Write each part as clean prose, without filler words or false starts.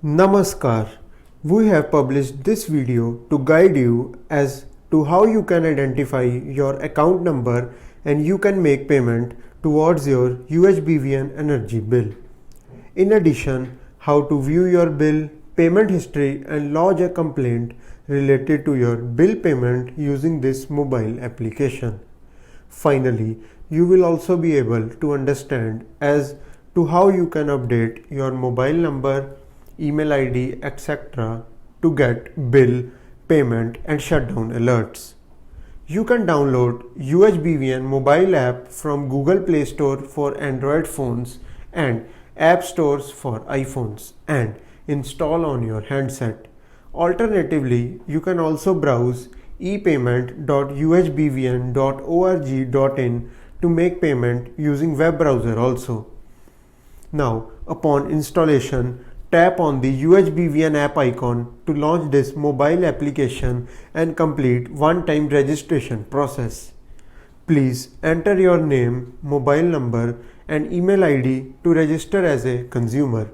Namaskar. We have published this video to guide you as to how you can identify your account number and you can make payment towards your UHBVN energy bill. In addition, how to view your bill, payment history and lodge a complaint related to your bill payment using this mobile application. Finally, you will also be able to understand as to how you can update your mobile number, email ID, etc. to get bill, payment and shutdown alerts. You can download UHBVN mobile app from Google Play Store for Android phones and App Stores for iPhones and install on your handset. Alternatively, you can also browse epayment.uhbvn.org.in to make payment using web browser also. Now, upon installation, tap on the UHBVN app icon to launch this mobile application and complete one-time registration process. Please enter your name, mobile number and email ID to register as a consumer.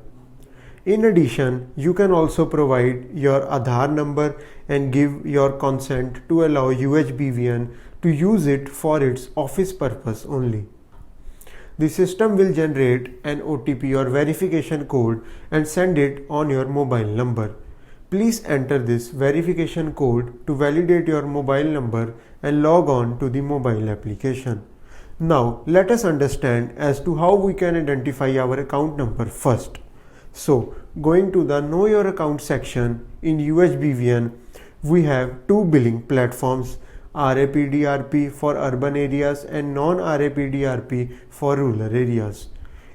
In addition, you can also provide your Aadhaar number and give your consent to allow UHBVN to use it for its office purpose only. The system will generate an OTP or verification code and send it on your mobile number. Please enter this verification code to validate your mobile number and log on to the mobile application. Now, let us understand as to how we can identify our account number first. So, going to the Know Your Account section in UHBVN, we have two billing platforms, RAPDRP for urban areas and non-RAPDRP for rural areas.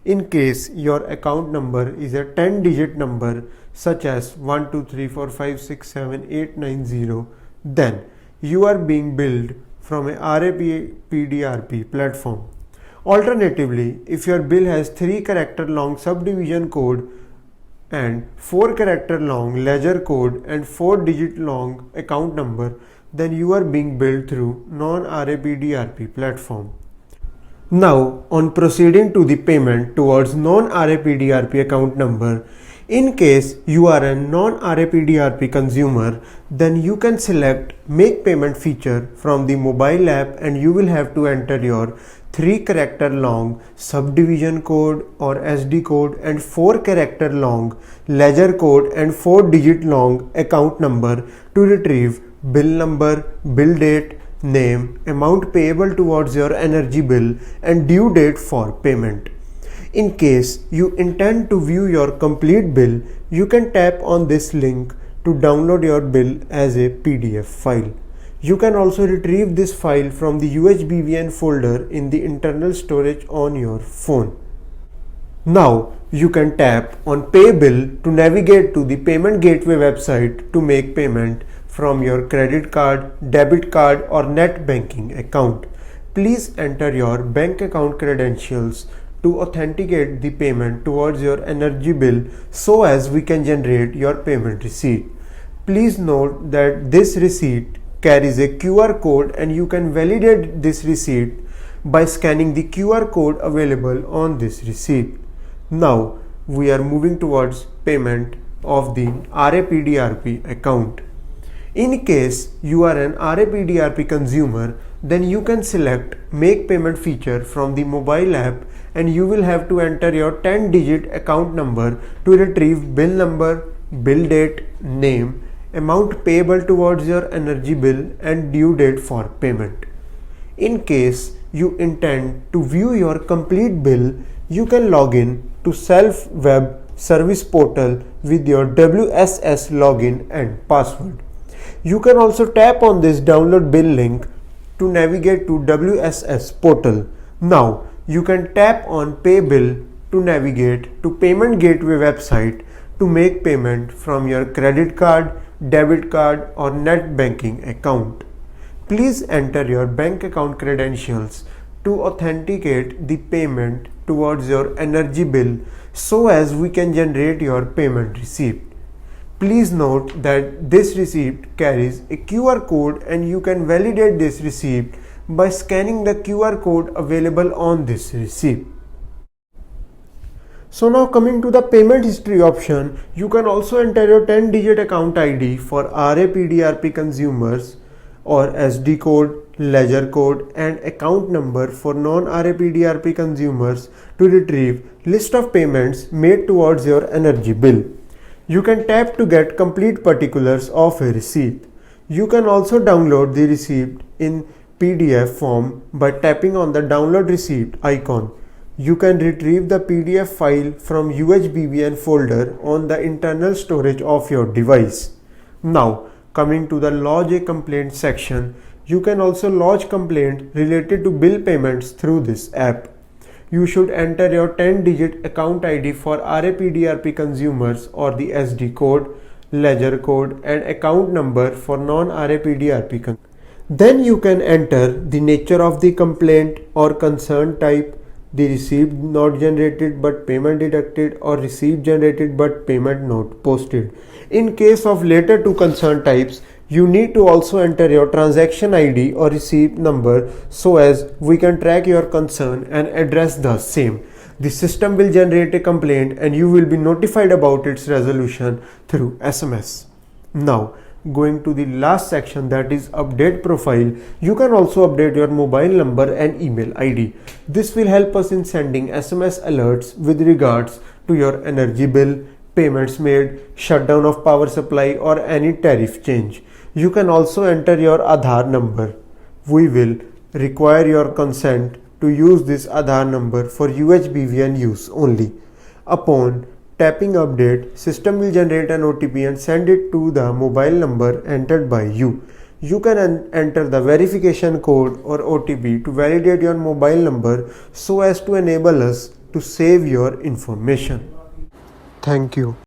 In case your account number is a 10-digit number such as 12345678890, then you are being billed from a RAPDRP platform. Alternatively, if your bill has 3-character long subdivision code and 4-character long ledger code and 4-digit long account number, then you are being billed through non-RAPDRP platform. Now, on proceeding to the payment towards non-RAPDRP account number, in case you are a non-RAPDRP consumer, then you can select Make Payment feature from the mobile app and you will have to enter your 3-character long subdivision code or SD code and 4-character long ledger code and 4-digit long account number to retrieve bill number, bill date, name, amount payable towards your energy bill and due date for payment. In case you intend to view your complete bill, you can tap on this link to download your bill as a PDF file. You can also retrieve this file from the UHBVN folder in the internal storage on your phone. Now, you can tap on Pay Bill to navigate to the payment gateway website to make payment from your credit card, debit card or net banking account. Please enter your bank account credentials to authenticate the payment towards your energy bill so as we can generate your payment receipt. Please note that this receipt carries a QR code and you can validate this receipt by scanning the QR code available on this receipt. Now, we are moving towards payment of the RAPDRP account. In case you are an RAPDRP consumer, then you can select Make Payment feature from the mobile app and you will have to enter your 10-digit account number to retrieve bill number, bill date, name, amount payable towards your energy bill and due date for payment. In case you intend to view your complete bill, you can log in to Self Web Service Portal with your WSS login and password. You can also tap on this download bill link to navigate to WSS portal. Now, you can tap on Pay Bill to navigate to Payment Gateway website to make payment from your credit card, debit card or net banking account. Please enter your bank account credentials to authenticate the payment towards your energy bill so as we can generate your payment receipt. Please note that this receipt carries a QR code and you can validate this receipt by scanning the QR code available on this receipt. So now coming to the payment history option, you can also enter your 10-digit account ID for RAPDRP consumers or SD code, ledger code and account number for non-RAPDRP consumers to retrieve list of payments made towards your energy bill. You can tap to get complete particulars of a receipt. You can also download the receipt in PDF form by tapping on the download receipt icon. You can retrieve the PDF file from UHBVN folder on the internal storage of your device. Now, coming to the lodge a complaint section, you can also lodge complaint related to bill payments through this app. You should enter your 10-digit account ID for RAPDRP consumers or the SD code, ledger code and account number for non-RAPDRP consumers. Then you can enter the nature of the complaint or concern type, the receipt not generated but payment deducted or receipt generated but payment not posted. In case of later two concern types, you need to also enter your transaction ID or receipt number so as we can track your concern and address the same. The system will generate a complaint and you will be notified about its resolution through SMS. Now, going to the last section, that is update profile, you can also update your mobile number and email ID. This will help us in sending SMS alerts with regards to your energy bill, payments made, shutdown of power supply or any tariff change. You can also enter your Aadhaar number. We will require your consent to use this Aadhaar number for UHBVN use only. Upon tapping update, system will generate an OTP and send it to the mobile number entered by you. You can enter the verification code or OTP to validate your mobile number so as to enable us to save your information. Thank you.